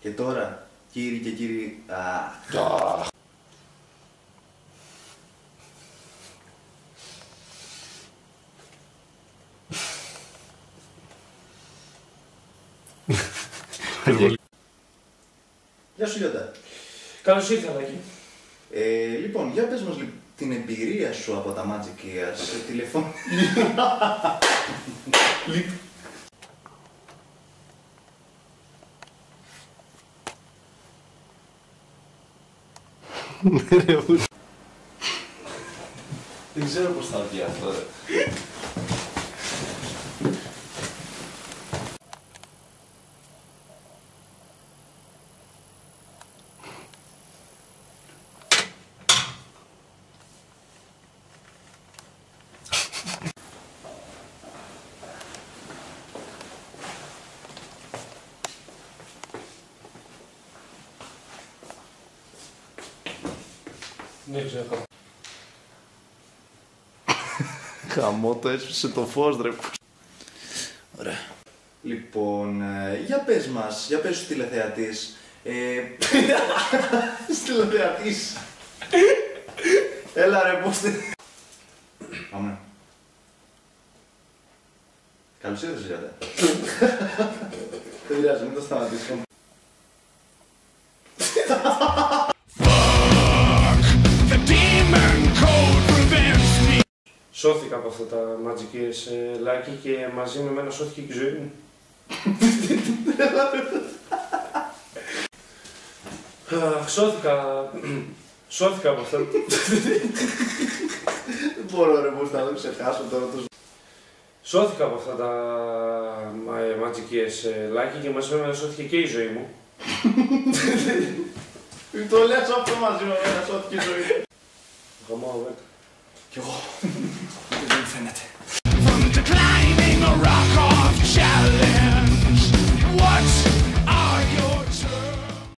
Και τώρα, κύριοι και κύριοι... Γεια σου Γιώτα. Καλώς ήρθα, Λάκη. Λοιπόν, για πες μας την εμπειρία σου από τα Magic Ears σε τηλεφώνημα. Δεν ξέρω πώς θα βγει αυτό. Δεν ξέρω. Χαμό, το έσπισε το φως, ρε. Ωραία. Λοιπόν, για πες μας, για πες στους τηλεθεατής. Τηλεθεατής. Έλα ρε, πώς Πάμε. Καλώς ήρθες, Γιώτα. Δεν πειράζει, μην το σταματήσω. Σώθηκα από αυτά τα Magic Ears, Λάκη, και μαζί με εμένα σώθηκε και η ζωή μου. Σώθηκα από αυτά. Δεν μπορώ ρε, πώς θα το ξεχάσω τώρα το... Σώθηκα από αυτά τα Magic Ears, Λάκη, και μαζί με εμένα σώθηκε και η ζωή μου. Το λες αυτό μαζί με εμένα, σώθηκε η ζωή μου. Γαμάω, Κι εγώ. Δεν φαίνεται.